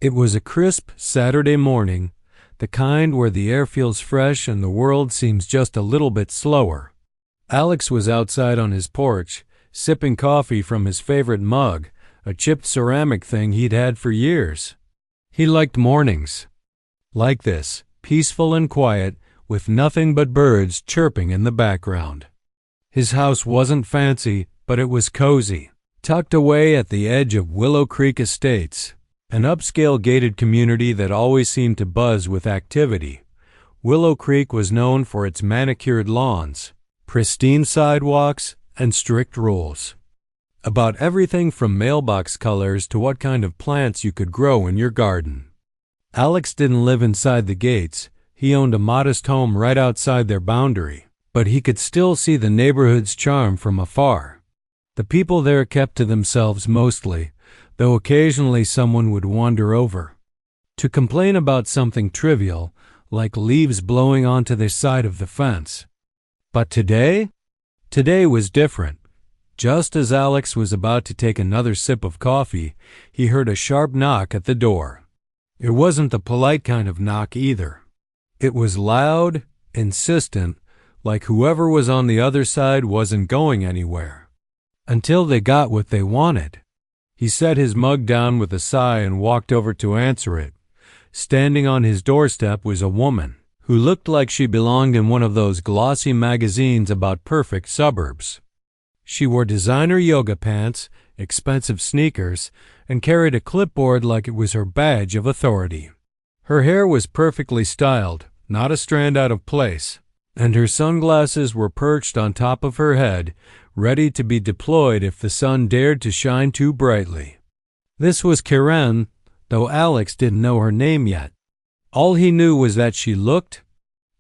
It was a crisp Saturday morning, the kind where the air feels fresh and the world seems just a little bit slower. Alex was outside on his porch, sipping coffee from his favorite mug, a chipped ceramic thing he'd had for years. He liked mornings like this, peaceful and quiet, with nothing but birds chirping in the background. His house wasn't fancy, but it was cozy, tucked away at the edge of Willow Creek Estates, an upscale gated community that always seemed to buzz with activity. Willow Creek was known for its manicured lawns, pristine sidewalks, and strict rules about everything from mailbox colors to what kind of plants you could grow in your garden. Alex didn't live inside the gates. He owned a modest home right outside their boundary, but he could still see the neighborhood's charm from afar. The people there kept to themselves mostly, though occasionally someone would wander over to complain about something trivial, like leaves blowing onto their side of the fence. But today was different. Just as Alex was about to take another sip of coffee, he heard a sharp knock at the door. It wasn't the polite kind of knock either. It was loud, insistent, like whoever was on the other side wasn't going anywhere until they got what they wanted. He set his mug down with a sigh and walked over to answer it. Standing on his doorstep was a woman who looked like she belonged in one of those glossy magazines about perfect suburbs. She wore designer yoga pants, expensive sneakers, and carried a clipboard like it was her badge of authority. Her hair was perfectly styled, not a strand out of place, and her sunglasses were perched on top of her head, ready to be deployed if the sun dared to shine too brightly. This was Karen, though Alex didn't know her name yet. All he knew was that she looked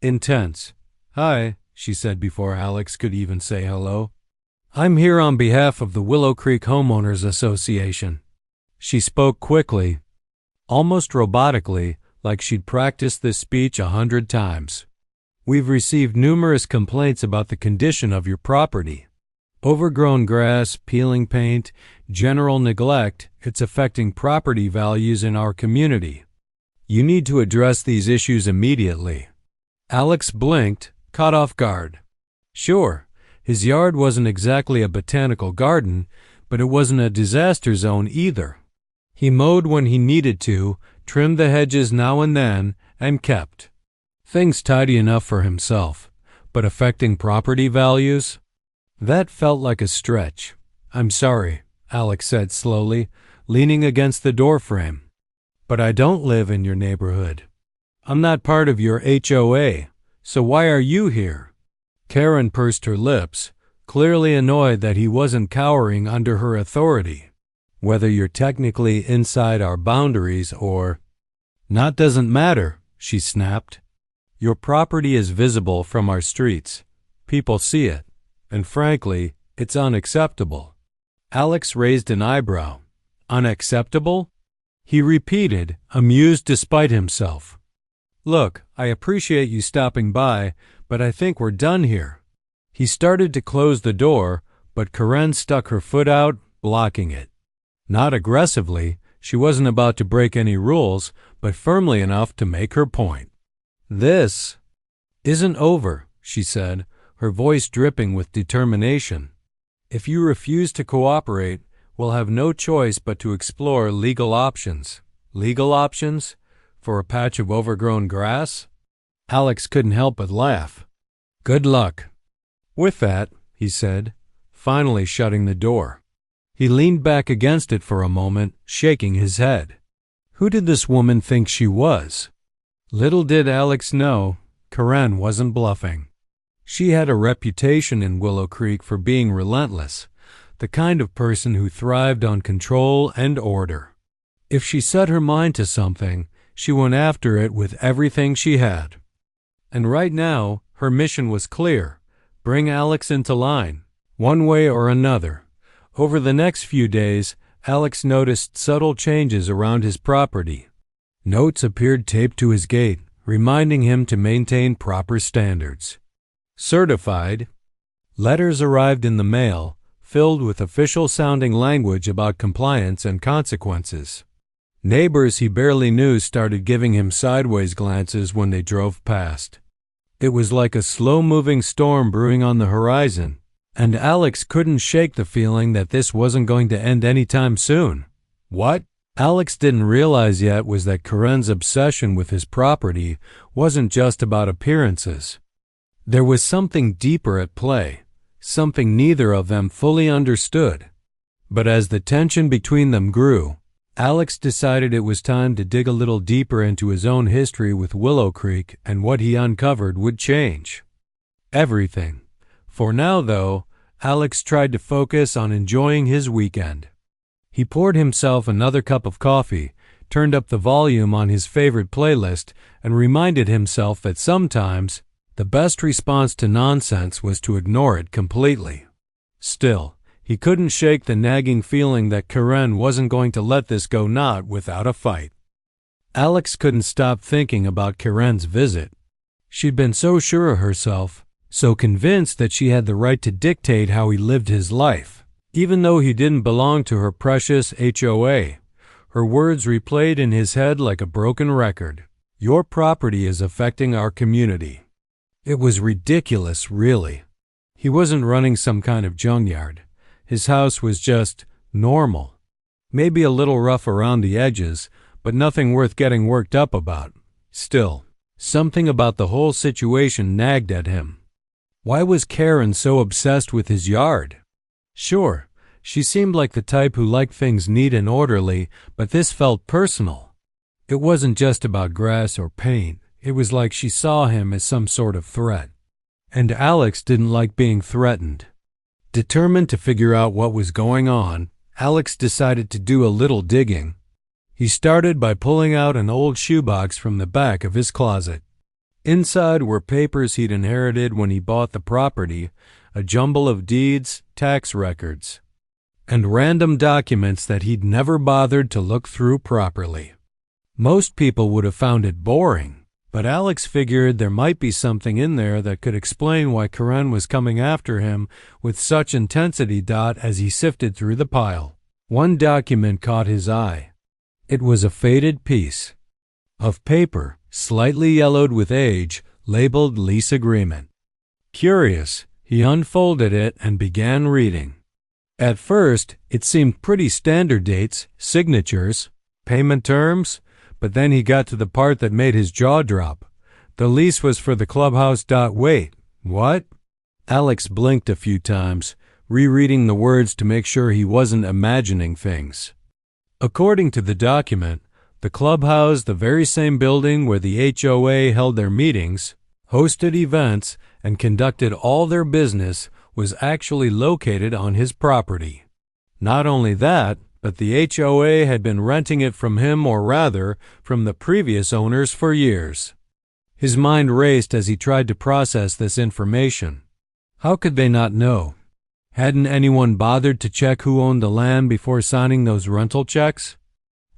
intense. "Hi," she said before Alex could even say hello. "I'm here on behalf of the Willow Creek Homeowners Association." She spoke quickly, almost robotically, like she'd practiced this speech 100 times. "We've received numerous complaints about the condition of your property. Overgrown grass, peeling paint, general neglect, it's affecting property values in our community. You need to address these issues immediately." Alex blinked, caught off guard. Sure, his yard wasn't exactly a botanical garden, but it wasn't a disaster zone either. He mowed when he needed to, trimmed the hedges now and then, and kept things tidy enough for himself. But affecting property values? That felt like a stretch. "I'm sorry," Alex said slowly, leaning against the doorframe. "But I don't live in your neighborhood. I'm not part of your HOA, so why are you here?" Karen pursed her lips, clearly annoyed that he wasn't cowering under her authority. "Whether you're technically inside our boundaries or not doesn't matter," she snapped. "Your property is visible from our streets. People see it, and frankly, it's unacceptable." Alex raised an eyebrow. "Unacceptable?" He repeated, amused despite himself. "Look, I appreciate you stopping by, but I think we're done here." He started to close the door, but Karen stuck her foot out, blocking it. Not aggressively, she wasn't about to break any rules, but firmly enough to make her point. "This isn't over," she said, her voice dripping with determination. "If you refuse to cooperate, we'll have no choice but to explore legal options." "Legal options? For a patch of overgrown grass?" Alex couldn't help but laugh. "Good luck with that," he said, finally shutting the door. He leaned back against it for a moment, shaking his head. Who did this woman think she was? Little did Alex know, Karen wasn't bluffing. She had a reputation in Willow Creek for being relentless, the kind of person who thrived on control and order. If she set her mind to something, she went after it with everything she had. And right now, her mission was clear: bring Alex into line, one way or another. Over the next few days, Alex noticed subtle changes around his property. Notes appeared taped to his gate, reminding him to maintain proper standards. Certified letters arrived in the mail, filled with official-sounding language about compliance and consequences. Neighbors he barely knew started giving him sideways glances when they drove past. It was like a slow-moving storm brewing on the horizon, and Alex couldn't shake the feeling that this wasn't going to end anytime soon. What Alex didn't realize yet was that Karen's obsession with his property wasn't just about appearances. There was something deeper at play, something neither of them fully understood. But as the tension between them grew, Alex decided it was time to dig a little deeper into his own history with Willow Creek, and what he uncovered would change everything. For now, though, Alex tried to focus on enjoying his weekend. He poured himself another cup of coffee, turned up the volume on his favorite playlist, and reminded himself that sometimes the best response to nonsense was to ignore it completely. Still, he couldn't shake the nagging feeling that Karen wasn't going to let this go not without a fight. Alex couldn't stop thinking about Karen's visit. She'd been so sure of herself, so convinced that she had the right to dictate how he lived his life. Even though he didn't belong to her precious HOA, her words replayed in his head like a broken record. Your property is affecting our community. It was ridiculous, really. He wasn't running some kind of junkyard. His house was just normal. Maybe a little rough around the edges, but nothing worth getting worked up about. Still, something about the whole situation nagged at him. Why was Karen so obsessed with his yard? Sure, she seemed like the type who liked things neat and orderly, but this felt personal. It wasn't just about grass or paint. It was like she saw him as some sort of threat. And Alex didn't like being threatened. Determined to figure out what was going on, Alex decided to do a little digging. He started by pulling out an old shoebox from the back of his closet. Inside were papers he'd inherited when he bought the property, a jumble of deeds, tax records, and random documents that he'd never bothered to look through properly. Most people would have found it boring, but Alex figured there might be something in there that could explain why Karen was coming after him with such intensity. As he sifted through the pile, one document caught his eye. It was a faded piece of paper, slightly yellowed with age, labeled lease agreement. Curious, he unfolded it and began reading. At first, it seemed pretty standard: dates, signatures, payment terms, but then he got to the part that made his jaw drop. The lease was for the clubhouse. Wait, what? Alex blinked a few times, rereading the words to make sure he wasn't imagining things. According to the document, the clubhouse, the very same building where the HOA held their meetings, hosted events, and conducted all their business, was actually located on his property. Not only that, but the HOA had been renting it from him, or rather, from the previous owners, for years. His mind raced as he tried to process this information. How could they not know? Hadn't anyone bothered to check who owned the land before signing those rental checks?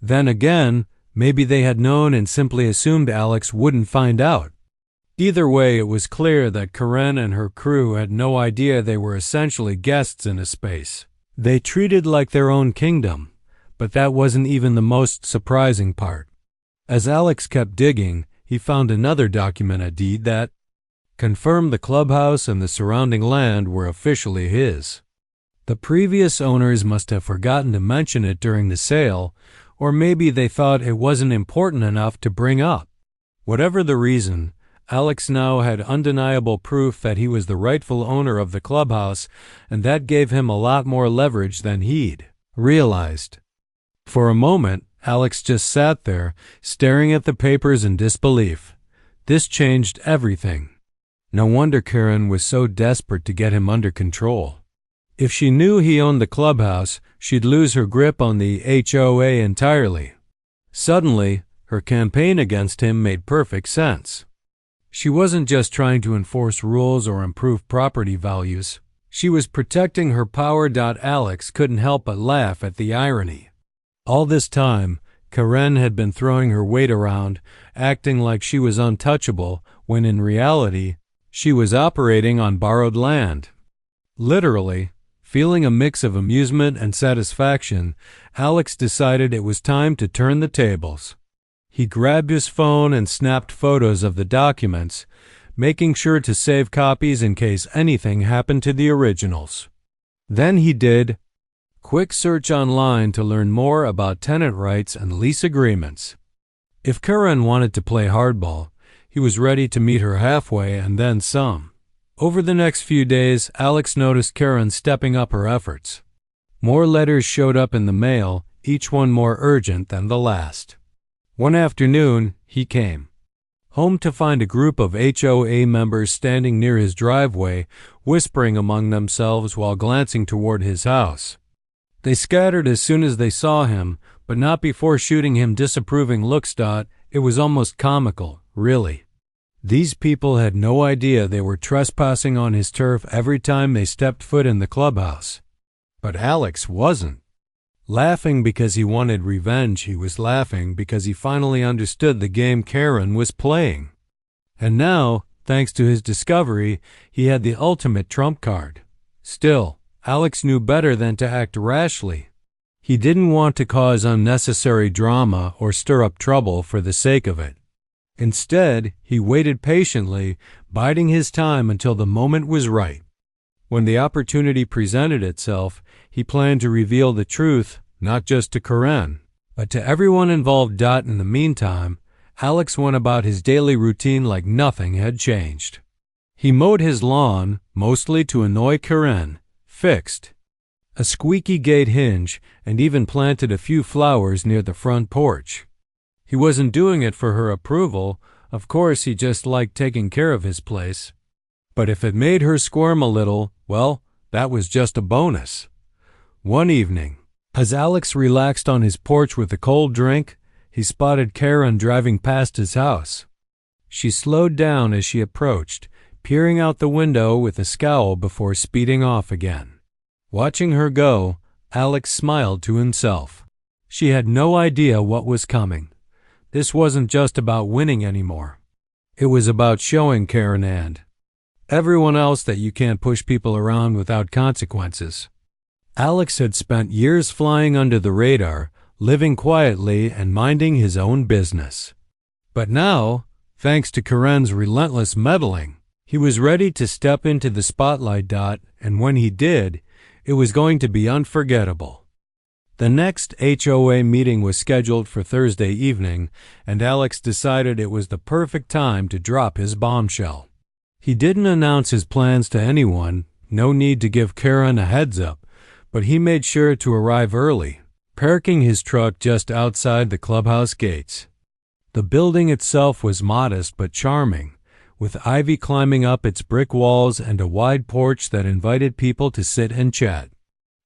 Then again, maybe they had known and simply assumed Alex wouldn't find out. Either way, it was clear that Karen and her crew had no idea they were essentially guests in a space they treated like their own kingdom, but that wasn't even the most surprising part. As Alex kept digging, he found another document, a deed that confirmed the clubhouse and the surrounding land were officially his. The previous owners must have forgotten to mention it during the sale, or maybe they thought it wasn't important enough to bring up. Whatever the reason, Alex now had undeniable proof that he was the rightful owner of the clubhouse, and that gave him a lot more leverage than he'd realized. For a moment, Alex just sat there, staring at the papers in disbelief. This changed everything. No wonder Karen was so desperate to get him under control. If she knew he owned the clubhouse, she'd lose her grip on the HOA entirely. Suddenly, her campaign against him made perfect sense. She wasn't just trying to enforce rules or improve property values. She was protecting her power. Alex couldn't help but laugh at the irony. All this time, Karen had been throwing her weight around, acting like she was untouchable, when in reality, she was operating on borrowed land. Literally, Feeling a mix of amusement and satisfaction, Alex decided it was time to turn the tables. He grabbed his phone and snapped photos of the documents, making sure to save copies in case anything happened to the originals. Then he did quick search online to learn more about tenant rights and lease agreements. If Karen wanted to play hardball, he was ready to meet her halfway and then some. Over the next few days, Alex noticed Karen stepping up her efforts. More letters showed up in the mail, each one more urgent than the last. One afternoon, he came home to find a group of HOA members standing near his driveway, whispering among themselves while glancing toward his house. They scattered as soon as they saw him, but not before shooting him disapproving looks. It was almost comical, really. These people had no idea they were trespassing on his turf every time they stepped foot in the clubhouse. But Alex wasn't laughing because he wanted revenge. He was laughing because he finally understood the game Karen was playing. And now, thanks to his discovery, he had the ultimate trump card. Still, Alex knew better than to act rashly. He didn't want to cause unnecessary drama or stir up trouble for the sake of it. Instead, he waited patiently, biding his time until the moment was right. When the opportunity presented itself, he planned to reveal the truth, not just to Karen, but to everyone involved. In the meantime, Alex went about his daily routine like nothing had changed. He mowed his lawn, mostly to annoy Karen, fixed a squeaky gate hinge, and even planted a few flowers near the front porch. He wasn't doing it for her approval. Of course, he just liked taking care of his place. But if it made her squirm a little, well, that was just a bonus. One evening, as Alex relaxed on his porch with a cold drink, he spotted Karen driving past his house. She slowed down as she approached, peering out the window with a scowl before speeding off again. Watching her go, Alex smiled to himself. She had no idea what was coming. This wasn't just about winning anymore. It was about showing Karen and everyone else that you can't push people around without consequences. Alex had spent years flying under the radar, living quietly and minding his own business. But now, thanks to Karen's relentless meddling, he was ready to step into the spotlight. And when he did, it was going to be unforgettable. The next HOA meeting was scheduled for Thursday evening, and Alex decided it was the perfect time to drop his bombshell. He didn't announce his plans to anyone, no need to give Karen a heads up, but he made sure to arrive early, parking his truck just outside the clubhouse gates. The building itself was modest but charming, with ivy climbing up its brick walls and a wide porch that invited people to sit and chat.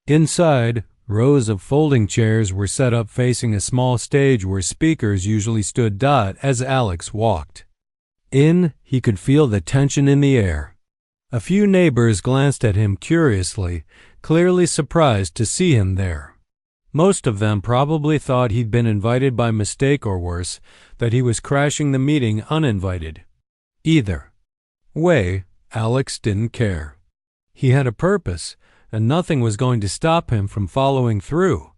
Inside, rows of folding chairs were set up facing a small stage where speakers usually stood. As Alex walked in, he could feel the tension in the air. A few neighbors glanced at him curiously, clearly surprised to see him there. Most of them probably thought he'd been invited by mistake, or worse, that he was crashing the meeting uninvited. Either way, Alex didn't care. He had a purpose, and nothing was going to stop him from following through.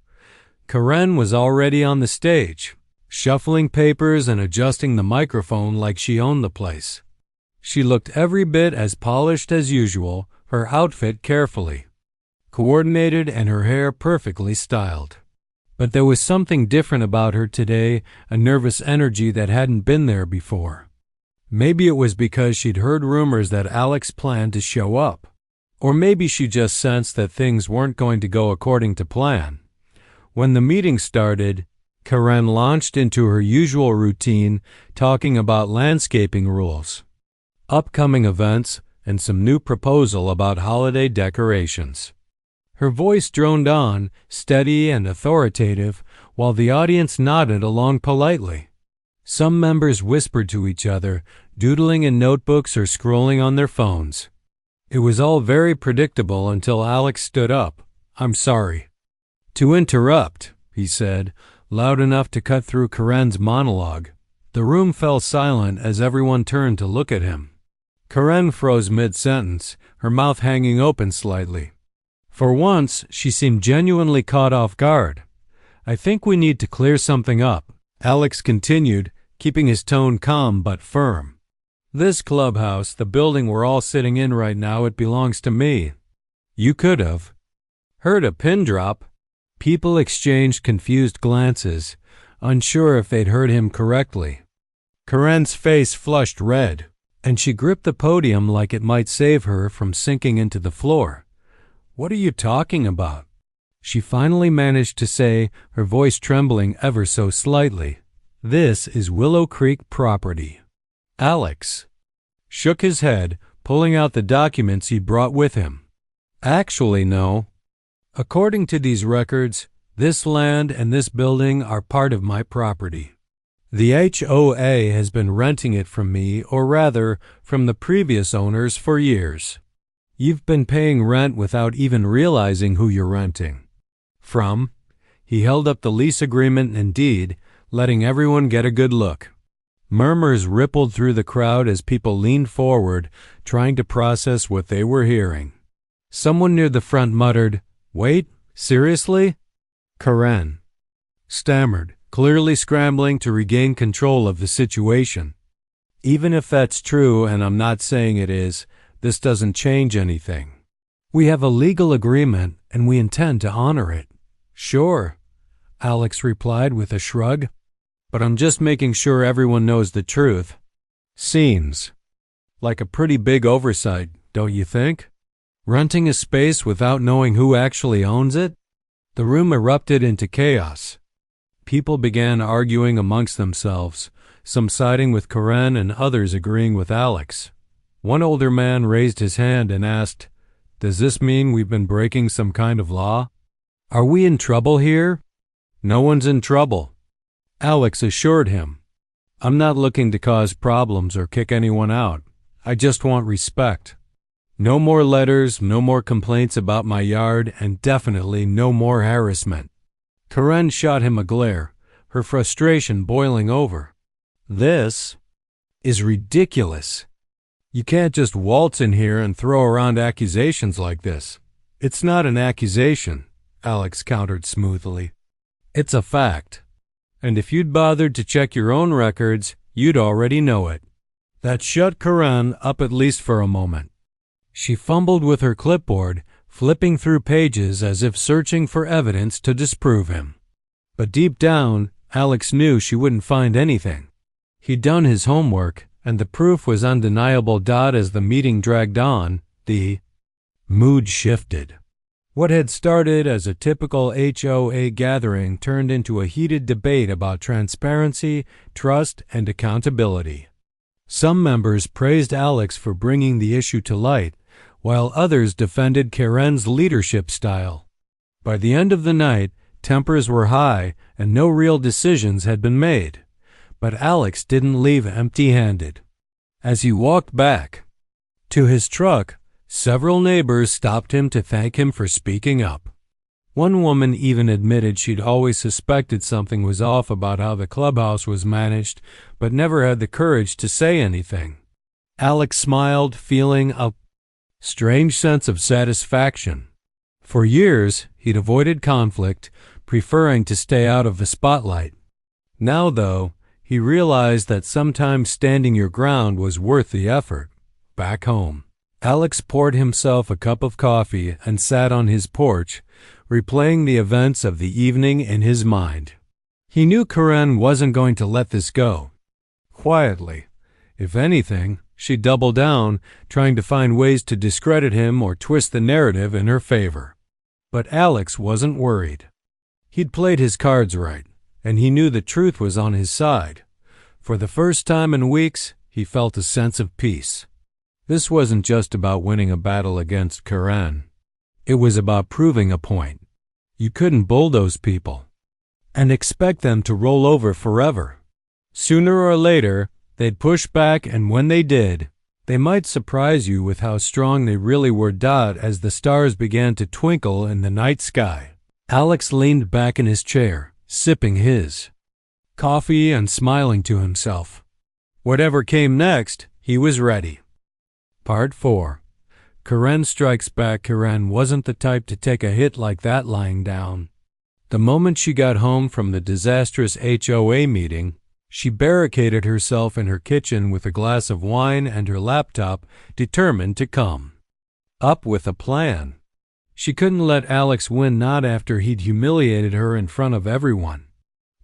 Karen was already on the stage, shuffling papers and adjusting the microphone like she owned the place. She looked every bit as polished as usual, her outfit carefully coordinated and her hair perfectly styled. But there was something different about her today, a nervous energy that hadn't been there before. Maybe it was because she'd heard rumors that Alex planned to show up. Or maybe she just sensed that things weren't going to go according to plan. When the meeting started, Karen launched into her usual routine, talking about landscaping rules, upcoming events, and some new proposal about holiday decorations. Her voice droned on, steady and authoritative, while the audience nodded along politely. Some members whispered to each other, doodling in notebooks or scrolling on their phones. It was all very predictable until Alex stood up. "I'm sorry to interrupt," he said, loud enough to cut through Karen's monologue. The room fell silent as everyone turned to look at him. Karen froze mid-sentence, her mouth hanging open slightly. For once, she seemed genuinely caught off guard. "I think we need to clear something up," Alex continued, keeping his tone calm but firm. "This clubhouse, the building we're all sitting in right now, it belongs to me. You could have." Heard a pin drop? People exchanged confused glances, unsure if they'd heard him correctly. Karen's face flushed red, and she gripped the podium like it might save her from sinking into the floor. "What are you talking about?" she finally managed to say, her voice trembling ever so slightly. "This is Willow Creek property." Alex shook his head, pulling out the documents he brought with him. "Actually, no. According to these records, this land and this building are part of my property. The HOA has been renting it from me, or rather, from the previous owners for years. You've been paying rent without even realizing who you're renting from." He held up the lease agreement and deed, letting everyone get a good look. Murmurs rippled through the crowd as people leaned forward, trying to process what they were hearing. Someone near the front muttered, "Wait, seriously?" Karen stammered, clearly scrambling to regain control of the situation. "Even if that's true, and I'm not saying it is, this doesn't change anything. We have a legal agreement, and we intend to honor it." "Sure," Alex replied with a shrug. "But I'm just making sure everyone knows the truth. Seems like a pretty big oversight, don't you think? Renting a space without knowing who actually owns it?" The room erupted into chaos. People began arguing amongst themselves, some siding with Karen and others agreeing with Alex. One older man raised his hand and asked, "Does this mean we've been breaking some kind of law? Are we in trouble here?" "No one's in trouble," Alex assured him. "I'm not looking to cause problems or kick anyone out. I just want respect. No more letters, no more complaints about my yard, and definitely no more harassment." Karen shot him a glare, her frustration boiling over. "This is ridiculous. You can't just waltz in here and throw around accusations like this." "It's not an accusation," Alex countered smoothly. "It's a fact. And if you'd bothered to check your own records, you'd already know it." That shut Karen up at least for a moment. She fumbled with her clipboard, flipping through pages as if searching for evidence to disprove him. But deep down, Alex knew she wouldn't find anything. He'd done his homework, and the proof was undeniable. As the meeting dragged on, the mood shifted. What had started as a typical HOA gathering turned into a heated debate about transparency, trust, and accountability. Some members praised Alex for bringing the issue to light, while others defended Karen's leadership style. By the end of the night, tempers were high and no real decisions had been made. But Alex didn't leave empty-handed. As he walked back to his truck, several neighbors stopped him to thank him for speaking up. One woman even admitted she'd always suspected something was off about how the clubhouse was managed, but never had the courage to say anything. Alex smiled, feeling a strange sense of satisfaction. For years, he'd avoided conflict, preferring to stay out of the spotlight. Now, though, he realized that sometimes standing your ground was worth the effort. Back home, Alex poured himself a cup of coffee and sat on his porch, replaying the events of the evening in his mind. He knew Karen wasn't going to let this go quietly. If anything, she'd double down, trying to find ways to discredit him or twist the narrative in her favor. But Alex wasn't worried. He'd played his cards right, and he knew the truth was on his side. For the first time in weeks, he felt a sense of peace. This wasn't just about winning a battle against Karen. It was about proving a point. You couldn't bulldoze people and expect them to roll over forever. Sooner or later, they'd push back, and when they did, they might surprise you with how strong they really were. As the stars began to twinkle in the night sky, Alex leaned back in his chair, sipping his coffee and smiling to himself. Whatever came next, he was ready. Part 4. Karen strikes back. Karen wasn't the type to take a hit like that lying down. The moment she got home from the disastrous HOA meeting, she barricaded herself in her kitchen with a glass of wine and her laptop, determined to come up with a plan. She couldn't let Alex win, not after he'd humiliated her in front of everyone.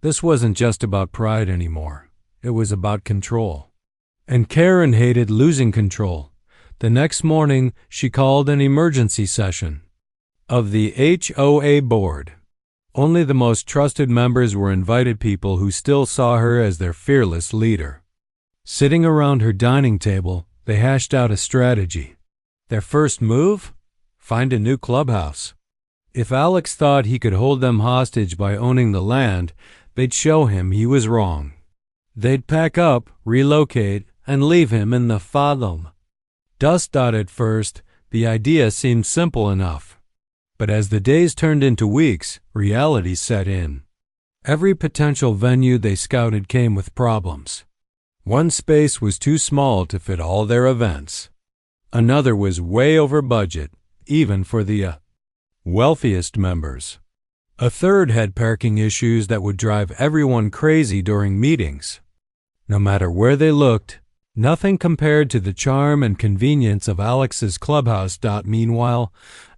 This wasn't just about pride anymore. It was about control. And Karen hated losing control. The next morning, she called an emergency session of the HOA board. Only the most trusted members were invited, people who still saw her as their fearless leader. Sitting around her dining table, they hashed out a strategy. Their first move? Find a new clubhouse. If Alex thought he could hold them hostage by owning the land, they'd show him he was wrong. They'd pack up, relocate, and leave him in the fathom. At first, the idea seemed simple enough. But as the days turned into weeks, reality set in. Every potential venue they scouted came with problems. One space was too small to fit all their events. Another was way over budget, even for the wealthiest members. A third had parking issues that would drive everyone crazy during meetings. No matter where they looked, nothing compared to the charm and convenience of Alex's clubhouse. Meanwhile,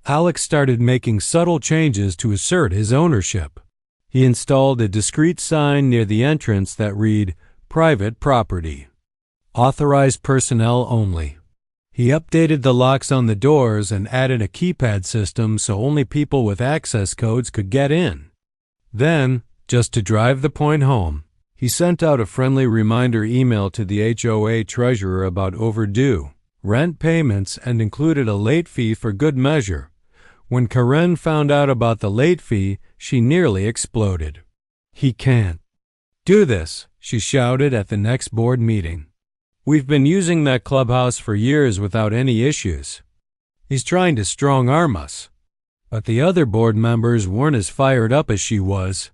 Alex started making subtle changes to assert his ownership. He installed a discreet sign near the entrance that read, "Private property. Authorized personnel only." He updated the locks on the doors and added a keypad system so only people with access codes could get in. Then, just to drive the point home, he sent out a friendly reminder email to the HOA treasurer about overdue rent payments and included a late fee for good measure. When Karen found out about the late fee, she nearly exploded. "He can't do this," she shouted at the next board meeting. "We've been using that clubhouse for years without any issues. He's trying to strong-arm us." But the other board members weren't as fired up as she was.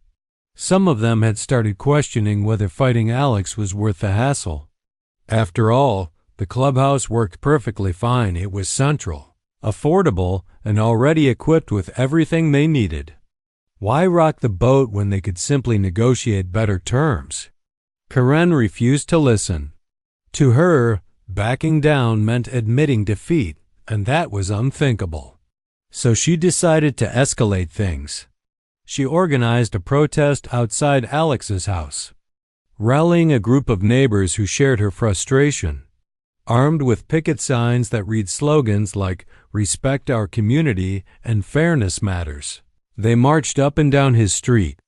Some of them had started questioning whether fighting Alex was worth the hassle. After all, the clubhouse worked perfectly fine. It was central, affordable, and already equipped with everything they needed. Why rock the boat when they could simply negotiate better terms? Karen refused to listen. To her, backing down meant admitting defeat, and that was unthinkable. So she decided to escalate things. She organized a protest outside Alex's house, rallying a group of neighbors who shared her frustration. Armed with picket signs that read slogans like "Respect our community" and "Fairness matters," they marched up and down his street,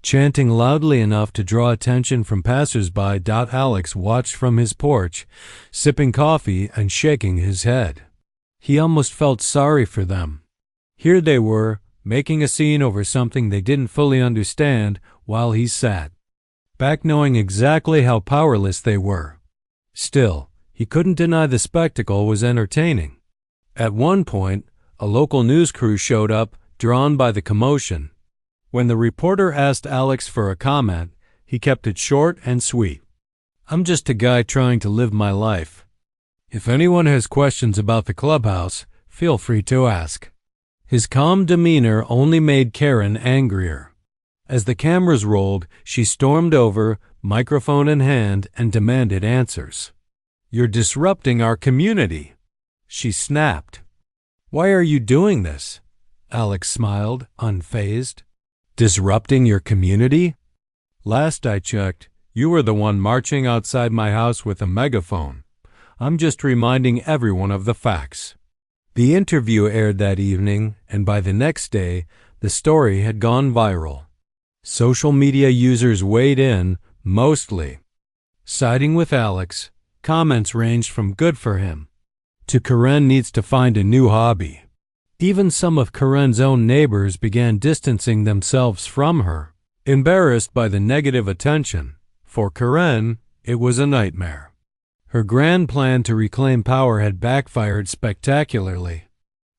chanting loudly enough to draw attention from passers-by. Alex watched from his porch, sipping coffee and shaking his head. He almost felt sorry for them. Here they were, making a scene over something they didn't fully understand, while he sat back knowing exactly how powerless they were. Still, he couldn't deny the spectacle was entertaining. At one point, a local news crew showed up, drawn by the commotion. When the reporter asked Alex for a comment, he kept it short and sweet. "I'm just a guy trying to live my life. If anyone has questions about the clubhouse, feel free to ask." His calm demeanor only made Karen angrier. As the cameras rolled, she stormed over, microphone in hand, and demanded answers. "You're disrupting our community," she snapped. "Why are you doing this?" Alex smiled, unfazed. "Disrupting your community? Last I checked, you were the one marching outside my house with a megaphone. I'm just reminding everyone of the facts." The interview aired that evening, and by the next day, the story had gone viral. Social media users weighed in, mostly siding with Alex. Comments ranged from "good for him" to "Karen needs to find a new hobby." Even some of Karen's own neighbors began distancing themselves from her, embarrassed by the negative attention. For Karen, it was a nightmare. Her grand plan to reclaim power had backfired spectacularly.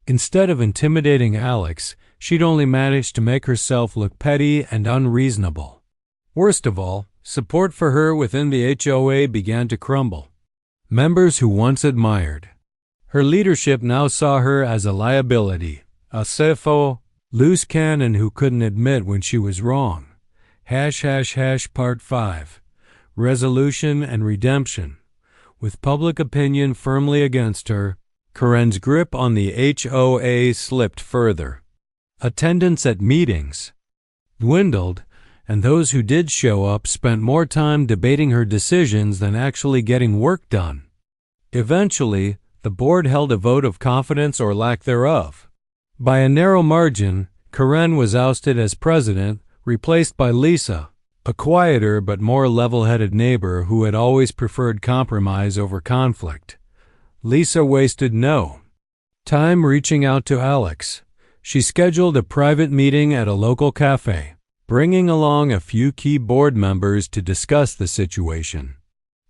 Instead of intimidating Alex, she'd only managed to make herself look petty and unreasonable. Worst of all, support for her within the HOA began to crumble. Members who once admired Her leadership now saw her as a liability, a CFO, loose cannon who couldn't admit when she was wrong. Part 5. Resolution and Redemption. With public opinion firmly against her, Karen's grip on the HOA slipped further. Attendance at meetings dwindled, and those who did show up spent more time debating her decisions than actually getting work done. Eventually, the board held a vote of confidence or lack thereof. By a narrow margin, Karen was ousted as president, replaced by Lisa, a quieter but more level-headed neighbor who had always preferred compromise over conflict. Lisa wasted no time reaching out to Alex. She scheduled a private meeting at a local cafe, bringing along a few key board members to discuss the situation.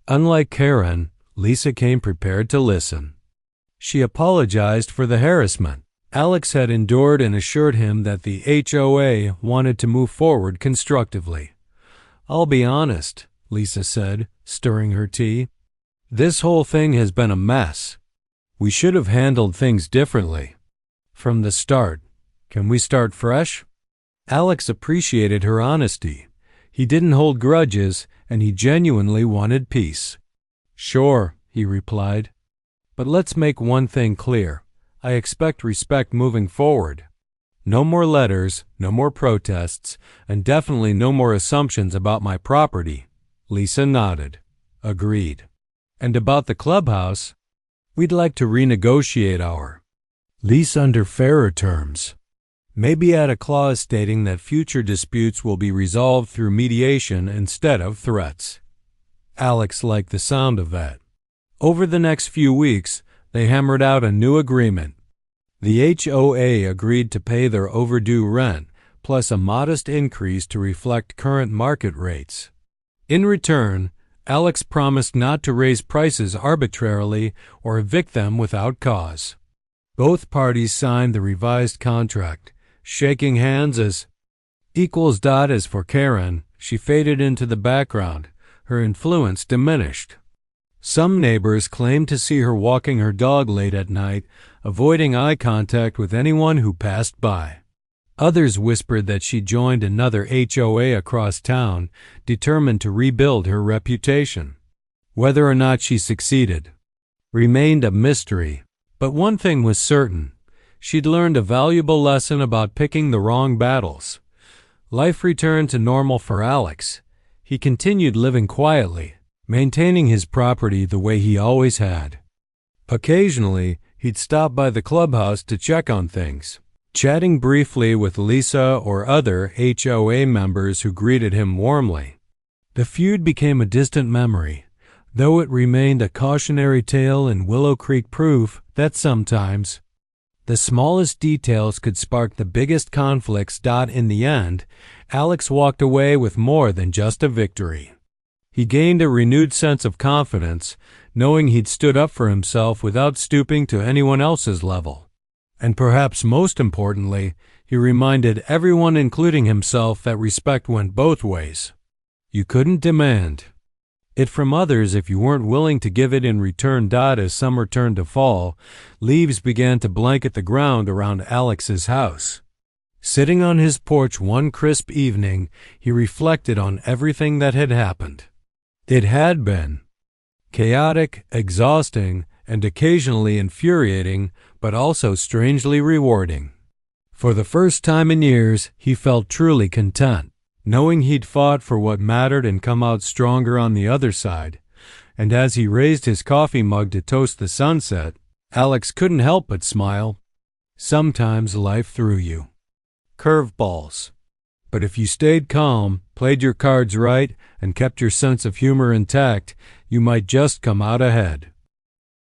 Unlike Karen, Lisa came prepared to listen. She apologized for the harassment Alex had endured and assured him that the HOA wanted to move forward constructively. "I'll be honest," Lisa said, stirring her tea. "This whole thing has been a mess. We should have handled things differently. From the start. Can we start fresh?" Alex appreciated her honesty. He didn't hold grudges, and he genuinely wanted peace. "Sure," he replied. "But let's make one thing clear. I expect respect moving forward. No more letters, no more protests, and definitely no more assumptions about my property." Lisa nodded. "Agreed." "And about the clubhouse? We'd like to renegotiate our lease under fairer terms. Maybe add a clause stating that future disputes will be resolved through mediation instead of threats." Alex liked the sound of that. Over the next few weeks, they hammered out a new agreement. The HOA agreed to pay their overdue rent, plus a modest increase to reflect current market rates. In return, Alex promised not to raise prices arbitrarily or evict them without cause. Both parties signed the revised contract, shaking hands as As for Karen, she faded into the background, her influence diminished. Some neighbors claimed to see her walking her dog late at night, avoiding eye contact with anyone who passed by. Others whispered that she joined another HOA across town, determined to rebuild her reputation. Whether or not she succeeded remained a mystery, but one thing was certain. She'd learned a valuable lesson about picking the wrong battles. Life returned to normal for Alex. He continued living quietly, maintaining his property the way he always had. Occasionally, he'd stop by the clubhouse to check on things, chatting briefly with Lisa or other HOA members who greeted him warmly. The feud became a distant memory, though it remained a cautionary tale in Willow Creek, proof that sometimes the smallest details could spark the biggest conflicts. In the end, Alex walked away with more than just a victory. He gained a renewed sense of confidence, knowing he'd stood up for himself without stooping to anyone else's level. And perhaps most importantly, he reminded everyone, including himself, that respect went both ways. You couldn't demand it from others if you weren't willing to give it in return. As summer turned to fall, leaves began to blanket the ground around Alex's house. Sitting on his porch one crisp evening, he reflected on everything that had happened. It had been chaotic, exhausting, and occasionally infuriating, but also strangely rewarding. For the first time in years, he felt truly content, knowing he'd fought for what mattered and come out stronger on the other side. And as he raised his coffee mug to toast the sunset, Alex couldn't help but smile. Sometimes life threw you curveballs. But if you stayed calm, played your cards right, and kept your sense of humor intact, you might just come out ahead.